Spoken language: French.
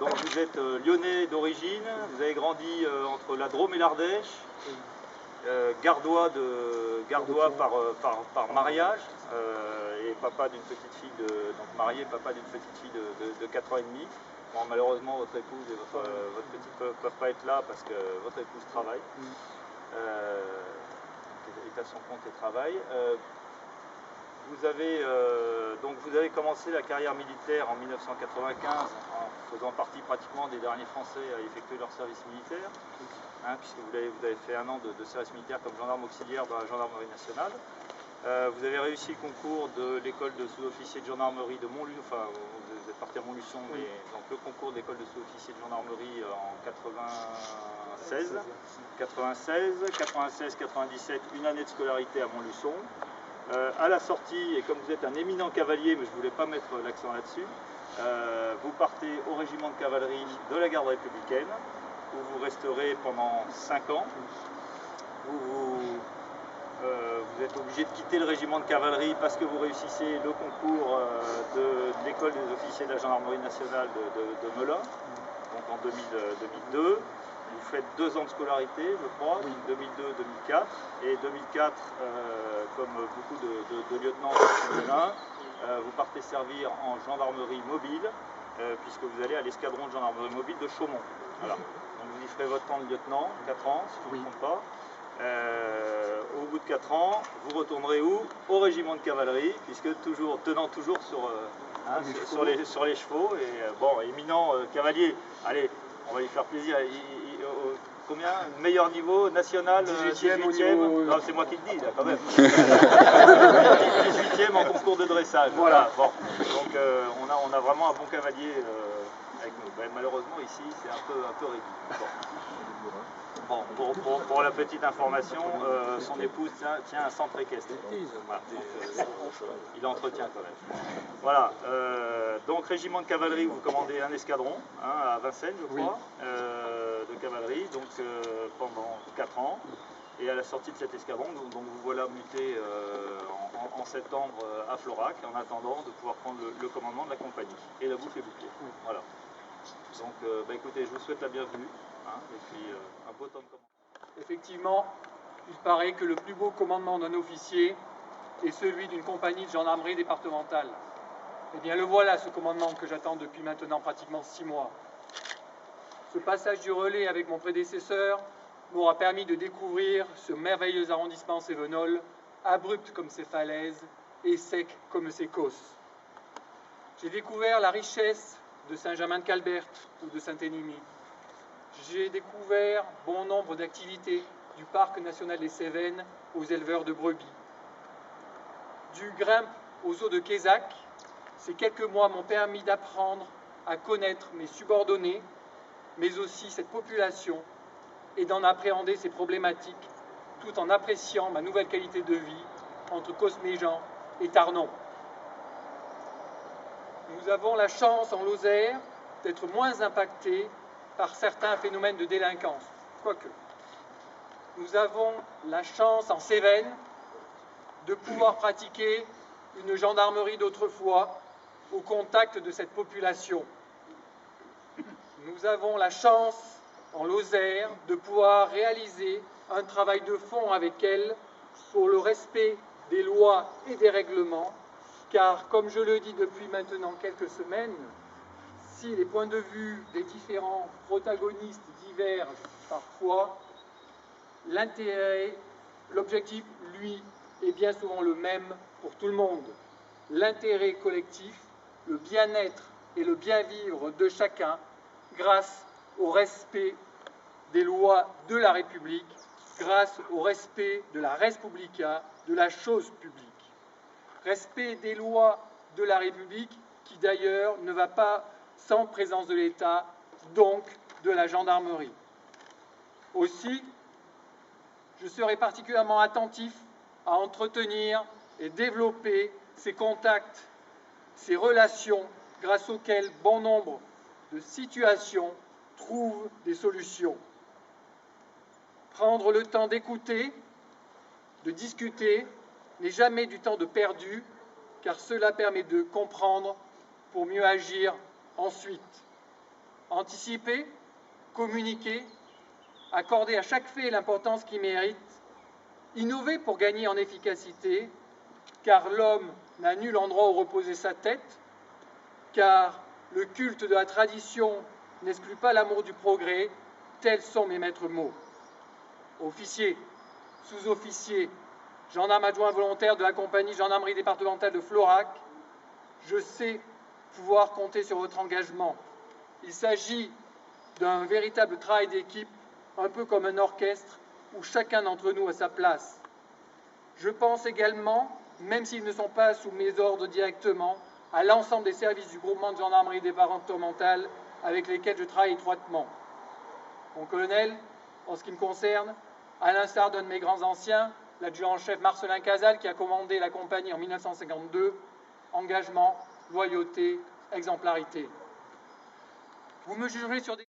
Donc vous êtes lyonnais d'origine, vous avez grandi entre la Drôme et l'Ardèche, gardois par mariage, et papa d'une petite fille donc marié, papa d'une petite fille de 4 ans et demi. Bon, malheureusement votre épouse et votre petite ne peuvent pas être là parce que votre épouse travaille, est à son compte et travaille. Vous avez commencé la carrière militaire en 1995 en faisant partie pratiquement des derniers Français à effectuer leur service militaire, puisque vous avez fait 1 an de service militaire comme gendarme auxiliaire dans la gendarmerie nationale. Vous avez réussi le concours de l'école de sous-officier de gendarmerie de Montluçon, enfin vous êtes parti à Montluçon, mais donc le concours d'école de sous-officier de gendarmerie en 96, 97, une année de scolarité à Montluçon. À la sortie, et comme vous êtes un éminent cavalier, mais je ne voulais pas mettre l'accent là-dessus, vous partez au régiment de cavalerie de la garde républicaine, où vous resterez pendant 5 ans. Vous êtes obligé de quitter le régiment de cavalerie parce que vous réussissez le concours de l'école des officiers de la gendarmerie nationale de Melun, donc en 2002. Vous faites 2 ans de scolarité, je crois, 2002-2004. Et 2004, comme beaucoup de lieutenants de Melun, vous partez servir en gendarmerie mobile, puisque vous allez à l'escadron de gendarmerie mobile de Chaumont. Voilà. Donc vous y ferez votre temps de lieutenant, 4 ans, si je ne me trompe pas. Au bout de 4 ans, vous retournerez où? Au régiment de cavalerie, puisque tenant toujours sur les chevaux. Et bon, éminent cavalier, allez, on va lui faire plaisir. Combien? Meilleur niveau national, 18e. Non, c'est moi qui le dis, là, quand même. 18e en concours de dressage. Voilà. Bon. Donc, on a vraiment un bon cavalier avec nous. Ben, malheureusement, ici, c'est un peu réduit. Bon, pour la petite information, son épouse tient un centre équestre. Voilà. Il entretient quand même. Voilà. Donc, régiment de cavalerie, vous commandez un escadron à Vincennes, je crois, de cavalerie, donc pendant 4 ans. Et à la sortie de cet escadron, donc vous voilà muté en septembre à Florac, en attendant de pouvoir prendre le commandement de la compagnie. Et la boucle est bouclée. Voilà. Donc, écoutez, je vous souhaite la bienvenue. Et puis, un beau temps de commandement. Effectivement, il paraît que le plus beau commandement d'un officier est celui d'une compagnie de gendarmerie départementale. Eh bien, le voilà, ce commandement que j'attends depuis maintenant pratiquement 6 mois. Ce passage du relais avec mon prédécesseur m'aura permis de découvrir ce merveilleux arrondissement cévenol, abrupt comme ses falaises et sec comme ses causses. J'ai découvert la richesse de Saint-Germain-de-Calbert ou de Saint-Énimie. J'ai découvert bon nombre d'activités du Parc national des Cévennes aux éleveurs de brebis. Du Grimpe aux eaux de Quézac, ces quelques mois m'ont permis d'apprendre à connaître mes subordonnés, mais aussi cette population, et d'en appréhender ses problématiques, tout en appréciant ma nouvelle qualité de vie entre Cosméjean et Tarnon. Nous avons la chance en Lozère d'être moins impactés par certains phénomènes de délinquance, quoique. Nous avons la chance en Cévennes de pouvoir pratiquer une gendarmerie d'autrefois au contact de cette population. Nous avons la chance en Lozère de pouvoir réaliser un travail de fond avec elle pour le respect des lois et des règlements, car comme je le dis depuis maintenant quelques semaines, si les points de vue des différents protagonistes divergent parfois, l'intérêt, l'objectif, lui, est bien souvent le même pour tout le monde. L'intérêt collectif, le bien-être et le bien-vivre de chacun grâce au respect des lois de la République, grâce au respect de la res publica, de la chose publique. Respect des lois de la République qui d'ailleurs ne va pas sans présence de l'État, donc de la gendarmerie. Aussi, je serai particulièrement attentif à entretenir et développer ces contacts, ces relations grâce auxquelles bon nombre de situations trouvent des solutions. Prendre le temps d'écouter, de discuter, n'est jamais du temps de perdu, car cela permet de comprendre pour mieux agir ensuite. Anticiper, communiquer, accorder à chaque fait l'importance qu'il mérite, innover pour gagner en efficacité, car l'homme n'a nul endroit où reposer sa tête, car le culte de la tradition n'exclut pas l'amour du progrès, tels sont mes maîtres mots. Officiers, sous-officiers, gendarmes adjoints volontaires de la compagnie gendarmerie départementale de Florac, je sais pouvoir compter sur votre engagement. Il s'agit d'un véritable travail d'équipe, un peu comme un orchestre où chacun d'entre nous a sa place. Je pense également, même s'ils ne sont pas sous mes ordres directement, à l'ensemble des services du groupement de gendarmerie départementale avec lesquels je travaille étroitement. Mon colonel, en ce qui me concerne, à l'instar d'un de mes grands anciens, l'adjudant-chef Marcelin Casal, qui a commandé la compagnie en 1952, engagement, loyauté, exemplarité. Vous me jugerez sur des